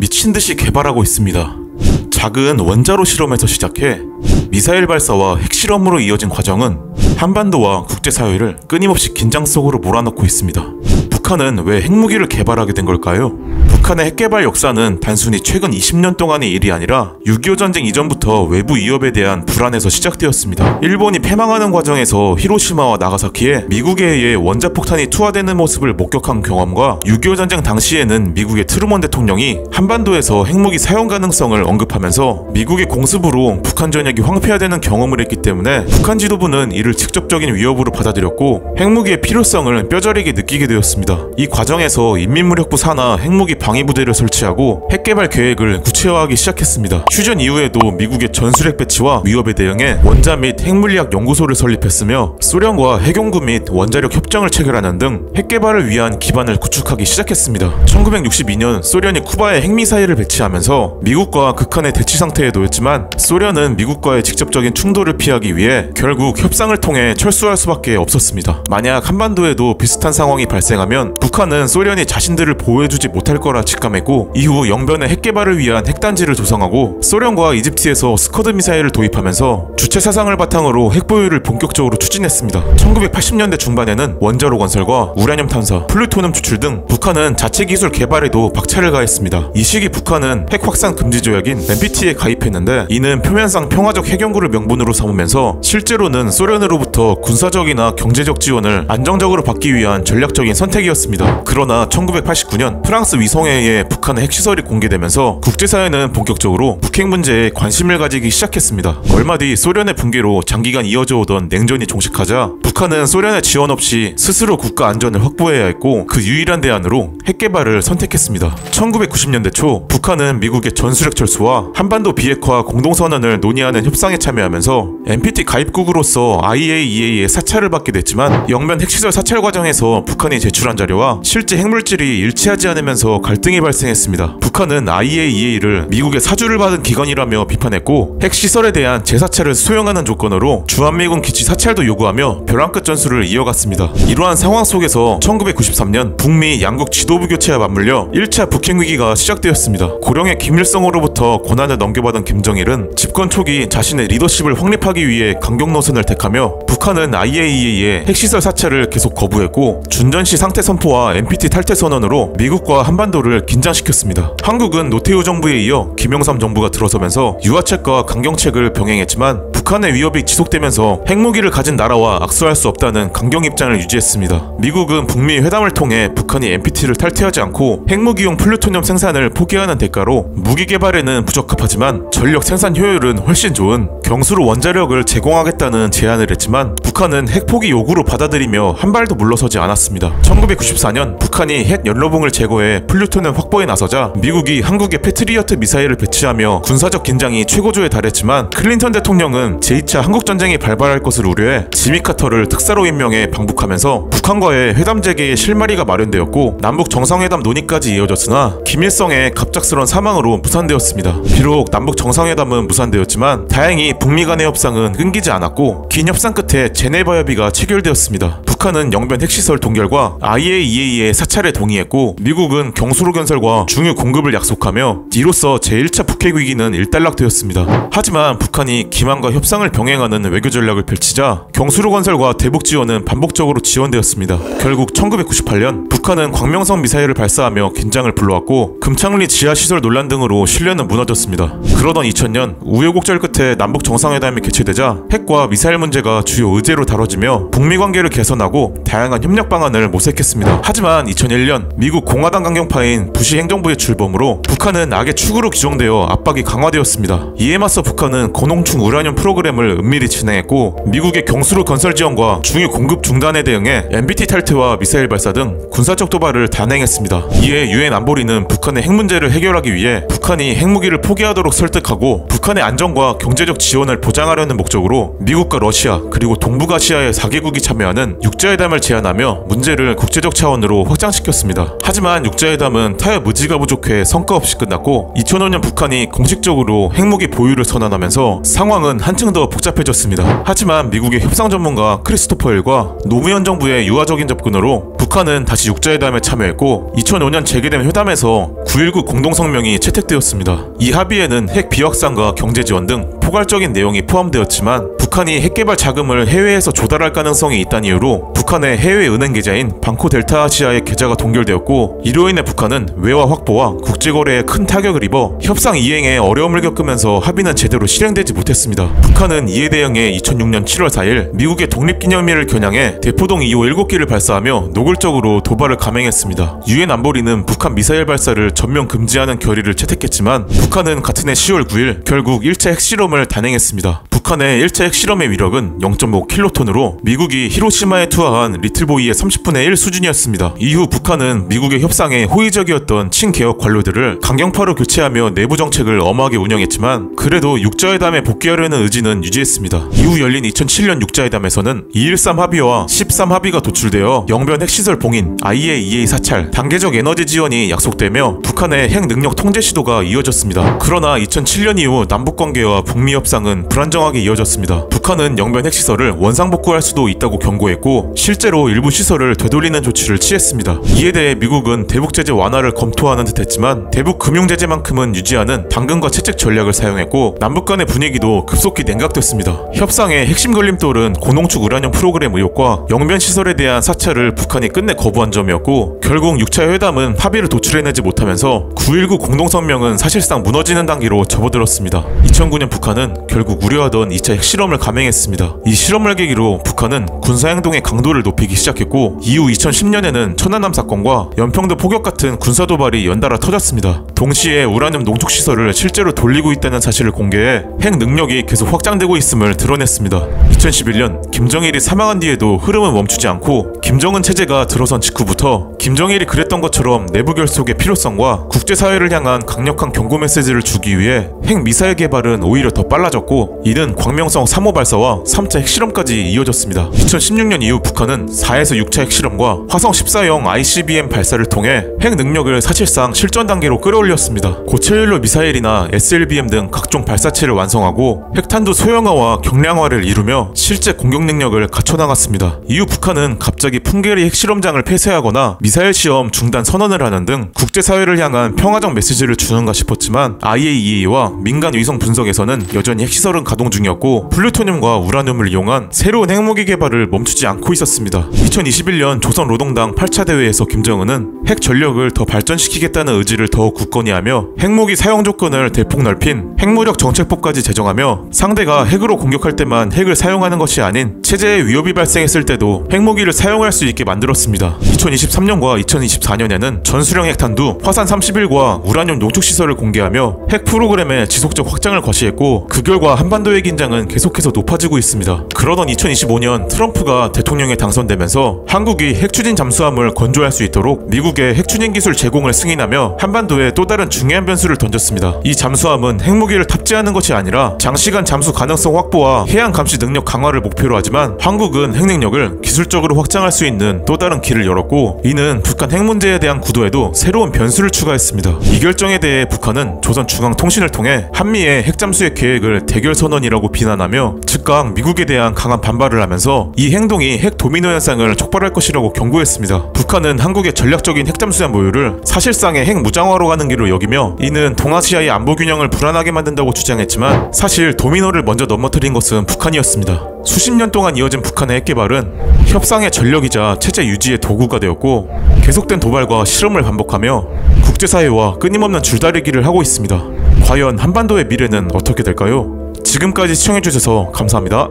미친듯이 개발하고 있습니다. 작은 원자로 실험에서 시작해 미사일 발사와 핵실험으로 이어진 과정은 한반도와 국제사회를 끊임없이 긴장 속으로 몰아넣고 있습니다. 북한은 왜 핵무기를 개발하게 된 걸까요? 북한의 핵개발 역사는 단순히 최근 20년 동안의 일이 아니라 6.25 전쟁 이전부터 외부 위협에 대한 불안에서 시작되었습니다. 일본이 패망하는 과정에서 히로시마와 나가사키에 미국에 의해 원자폭탄이 투하되는 모습을 목격한 경험과 6.25 전쟁 당시에는 미국의 트루먼 대통령이 한반도에서 핵무기 사용 가능성을 언급하면서 미국의 공습으로 북한 전역이 황폐화되는 경험을 했기 때문에 북한 지도부는 이를 직접적인 위협으로 받아들였고 핵무기의 필요성을 뼈저리게 느끼게 되었습니다. 이 과정에서 인민무력부 산하 핵무기 방위부대를 설치하고 핵개발 계획을 구체화하기 시작했습니다. 휴전 이후에도 미국의 전술핵 배치와 위협에 대응해 원자 및 핵물리학 연구소를 설립했으며 소련과 핵연구 및 원자력 협정을 체결하는 등 핵개발을 위한 기반을 구축하기 시작했습니다. 1962년 소련이 쿠바에 핵미사일을 배치하면서 미국과 극한의 대치 상태에 놓였지만 소련은 미국과의 직접적인 충돌을 피하기 위해 결국 협상을 통해 철수할 수밖에 없었습니다. 만약 한반도에도 비슷한 상황이 발생하면 북한은 소련이 자신들을 보호해주지 못할 거라 직감했고 이후 영변의 핵개발을 위한 핵단지를 조성하고 소련과 이집트에서 스커드 미사일을 도입하면서 주체 사상을 바탕으로 핵보유를 본격적으로 추진했습니다. 1980년대 중반에는 원자로 건설과 우라늄 탐사, 플루토늄 추출 등 북한은 자체 기술 개발에도 박차를 가했습니다. 이 시기 북한은 핵 확산 금지 조약인 NPT에 가입했는데 이는 표면상 평화적 핵연구를 명분으로 삼으면서 실제로는 소련으로부터 군사적이나 경제적 지원을 안정적으로 받기 위한 전략적인 선택이었습니다. 그러나 1989년 프랑스 위성에 의해 북한의 핵시설이 공개되면서 국제사회는 본격적으로 북핵 문제에 관심을 가지기 시작했습니다. 얼마 뒤 소련의 붕괴로 장기간 이어져 오던 냉전이 종식하자 북한은 소련의 지원 없이 스스로 국가 안전을 확보해야 했고 그 유일한 대안으로 핵개발을 선택했습니다. 1990년대 초 북한은 미국의 전술핵 철수와 한반도 비핵화 공동선언을 논의하는 협상에 참여하면서 NPT 가입국으로서 IAEA의 사찰을 받게 됐지만 영변 핵시설 사찰 과정에서 북한이 제출한 자료와 실제 핵물질이 일치하지 않으면서 갈등이 발생했습니다. 북한은 IAEA를 미국의 사주를 받은 기관이라며 비판했고 핵시설에 대한 재사찰을 수용하는 조건으로 주한미군 기지 사찰도 요구하며 벼랑 끝 전술을 이어갔습니다. 이러한 상황 속에서 1993년 북미 양국 지도부 교체와 맞물려 1차 북핵 위기가 시작되었습니다. 고령의 김일성으로부터 권한을 넘겨받은 김정일은 집권 초기 자신의 리더십을 확립하기 위해 강경 노선을 택하며 북한은 IAEA의 핵시설 사찰을 계속 거부했고 준전시 상태 선포와 NPT 탈퇴 선언으로 미국과 한반도를 긴장시켰습니다. 한국은 노태우 정부에 이어 김영삼 정부가 들어서면서 유화책과 강경책을 병행했지만 북한의 위협이 지속되면서 핵무기를 가진 나라와 악수할 수 없다는 강경 입장을 유지했습니다. 미국은 북미 회담을 통해 북한이 NPT를 탈퇴하지 않고 핵무기용 플루토늄 생산을 포기하는 대가로 무기 개발에는 부적합하지만 전력 생산 효율은 훨씬 좋은 경수로 원자력을 제공하겠다는 제안을 했지만 북한은 핵 포기 요구로 받아들이며 한 발도 물러서지 않았습니다. 1994년 북한이 핵 연료봉을 제거해 플루토늄 확보에 나서자 미국이 한국에 패트리어트 미사일을 배치하며 군사적 긴장이 최고조에 달했지만 클린턴 대통령은 제2차 한국전쟁이 발발할 것을 우려해 지미 카터를 특사로 임명해 방북하면서 북한과의 회담 재개의 실마리가 마련되었고 남북 정상회담 논의까지 이어졌으나 김일성의 갑작스런 사망으로 무산되었습니다. 비록 남북 정상회담은 무산되었지만 다행히 북미 간의 협상은 끊기지 않았고 긴 협상 끝에 제네바 협의가 체결되었습니다. 북한은 영변 핵시설 동결과 IAEA의 사찰에 동의했고 미국은 경수로 건설과 중유 공급을 약속하며 이로써 제1차 북핵 위기는 일단락되었습니다. 하지만 북한이 기만과 협상을 병행하는 외교 전략을 펼치자 경수로 건설과 대북 지원은 반복적으로 지원되었습니다. 결국 1998년 북한은 광명성 미사일을 발사하며 긴장을 불러왔고 금창리 지하시설 논란 등으로 신뢰는 무너졌습니다. 그러던 2000년 우여곡절 끝에 남북 정상회담이 개최되자 핵과 미사일 문제가 주요 의제로 다뤄지며 북미 관계를 개선하고 다양한 협력 방안을 모색했습니다. 하지만 2001년 미국 공화당 강경파인 부시 행정부의 출범으로 북한은 악의 축으로 규정되어 압박이 강화되었습니다. 이에 맞서 북한은 고농축 우라늄 프로그램을 은밀히 진행했고 미국의 경수로 건설 지원과 중유 공급 중단에 대응해 NPT 탈퇴와 미사일 발사 등 군사적 도발을 단행했습니다. 이에 유엔 안보리는 북한의 핵 문제를 해결하기 위해 북한이 핵무기를 포기하도록 설득하고 북한의 안전과 경제적 지원을 보장하려는 목적으로 미국과 러시아 그리고 동북아시아의 4개국이 참여하는 육자회담을 제안하며 문제를 국제적 차원으로 확장시켰습니다. 하지만 육자회담은 타협 의지가 부족해 성과 없이 끝났고 2005년 북한이 공식적으로 핵무기 보유를 선언하면서 상황은 한층 한층 더 복잡해졌습니다. 하지만 미국의 협상 전문가 크리스토퍼 힐과 노무현 정부의 유화적인 접근으로 북한은 다시 육자회담에 참여했고 2005년 재개된 회담에서 9.19 공동성명이 채택되었습니다. 이 합의에는 핵 비확산과 경제 지원 등 포괄적인 내용이 포함되었지만 북한이 핵개발 자금을 해외에서 조달할 가능성이 있다는 이유로 북한의 해외 은행 계좌인 방코 델타 아시아의 계좌가 동결되었고, 이로 인해 북한은 외화 확보와 국제거래에 큰 타격을 입어 협상 이행에 어려움을 겪으면서 합의는 제대로 실행되지 못했습니다. 북한은 이에 대응해 2006년 7월 4일 미국의 독립기념일을 겨냥해 대포동 2호 7기를 발사하며 노골적으로 도발을 감행했습니다. 유엔 안보리는 북한 미사일 발사를 전면 금지하는 결의를 채택했지만 북한은 같은 해 10월 9일 결국 1차 핵실험을 단행했습니다. 북한의 1차 핵실험의 위력은 0.5킬로톤으로 미국이 히로시마에 투하한 리틀보이의 30분의 1 수준이었습니다. 이후 북한은 미국의 협상에 호의적이었던 친개혁 관료들을 강경파로 교체하며 내부 정책을 엄하게 운영했지만 그래도 육자회담에 복귀하려는 의지는 유지했습니다. 이후 열린 2007년 육자회담에서는 213 합의와 13 합의가 도출되어 영변 핵시설 봉인, IAEA 사찰, 단계적 에너지 지원이 약속되며 북한의 핵 능력 통제 시도가 이어졌습니다. 그러나 2007년 이후 남북관계와 북미 협상은 불안정하게 이어졌습니다. 북한은 영변 핵시설을 원상복구할 수도 있다고 경고했고 실제로 일부 시설을 되돌리는 조치를 취했습니다. 이에 대해 미국은 대북제재 완화를 검토하는 듯 했지만 대북 금융제재만큼은 유지하는 당근과 채찍 전략을 사용했고 남북 간의 분위기도 급속히 냉각됐습니다. 협상의 핵심 걸림돌은 고농축 우라늄 프로그램 의혹과 영변 시설에 대한 사찰을 북한이 끝내 거부한 점이었고, 결국 6차 회담은 합의를 도출해내지 못하면서 9.19 공동성명은 사실상 무너지는 단계로 접어들었습니다. 2009년 북한은 결국 우려하던 2차 핵실험을 감행했습니다. 이 실험을 계기로 북한은 군사행동의 강도를 높이기 시작했고, 이후 2010년에는 천안함 사건과 연평도 포격 같은 군사도발이 연달아 터졌습니다. 동시에 우라늄 농축시설을 실제로 돌리고 있다는 사실을 공개해 핵 능력이 계속 확장되고 있음을 드러냈습니다. 2011년 김정일이 사망한 뒤에도 흐름은 멈추지 않고 김정은 체제가 들어선 직후부터 김정일이 그랬던 것처럼 내부 결속의 필요성과 국제사회를 향한 강력한 경고 메시지를 주기 위해 핵 미사일 개발은 오히려 더 빨라졌고, 이는 광명성 3호 발사와 3차 핵실험까지 이어졌습니다. 2016년 이후 북한은 4에서 6차 핵실험과 화성 14형 ICBM 발사를 통해 핵 능력을 사실상 실전 단계로 끌어올렸습니다. 고체연료 미사일이나 SLBM 등 각종 발사체를 완성하고 핵탄두 소형화와 경량화를 이루며 실제 공격 능력을 갖춰나갔습니다. 이후 북한은 갑자기 풍계리 핵실험장을 폐쇄하거나 미사일 시험 중단 선언을 하는 등 국제사회를 향한 평화적 메시지를 주는가 싶었지만 IAEA와 민간 위성 분석에서는 여전히 핵시설은 가동 중이었고 플루토늄과 우라늄을 이용한 새로운 핵무기 개발을 멈추지 않고 있었습니다. 2021년 조선노동당 8차 대회에서 김정은은 핵 전력을 더 발전시키겠다는 의지를 더욱 굳건히 하며 핵무기 사용 조건을 대폭 넓힌 핵무력 정책법까지 제정하며 상대가 핵으로 공격할 때만 핵을 사용하는 것이 아닌 체제에 위협이 발생했을 때도 핵무기를 사용할 수 있게 만들었습니다. 2023년과 2024년에는 전술형 핵탄두 화산 31과 우라늄 농축시설을 공개하며 핵 프로그램의 지속적 확장을 과시했고, 그 결과 한반도의 긴장은 계속해서 높아지고 있습니다. 그러던 2025년 트럼프가 대통령에 당선되면서 한국이 핵추진 잠수함을 건조할 수 있도록 미국의 핵추진 기술 제공을 승인하며 한반도에 또 다른 중요한 변수를 던졌습니다. 이 잠수함은 핵무기를 탑재하는 것이 아니라 장시간 잠수 가능성 확보와 해양 감시 능력 강화를 목표로 하지만 한국은 핵 능력을 기술적으로 확장할 수 있는 또 다른 길을 열었고, 이는 북한 핵 문제에 대한 구도에도 새로운 변수를 추가했습니다. 이 결정에 대해 북한은 조선중앙통신을 통해 한미의 핵잠수의 계획을 대결 선언이라고 비난하며 즉각 미국에 대한 강한 반발을 하면서 이 행동이 핵 도미노 현상을 촉발할 것이라고 경고했습니다. 북한은 한국의 전략적인 핵잠수함 보유를 사실상의 핵 무장화로 가는 길로 여기며 이는 동아시아의 안보 균형을 불안하게 만든다고 주장했지만 사실 도미노를 먼저 넘어뜨린 것은 북한이었습니다. 수십 년 동안 이어진 북한의 핵개발은 협상의 전력이자 체제 유지의 도구가 되었고 계속된 도발과 실험을 반복하며 국제사회와 끊임없는 줄다리기를 하고 있습니다. 과연 한반도의 미래는 어떻게 될까요? 지금까지 시청해주셔서 감사합니다.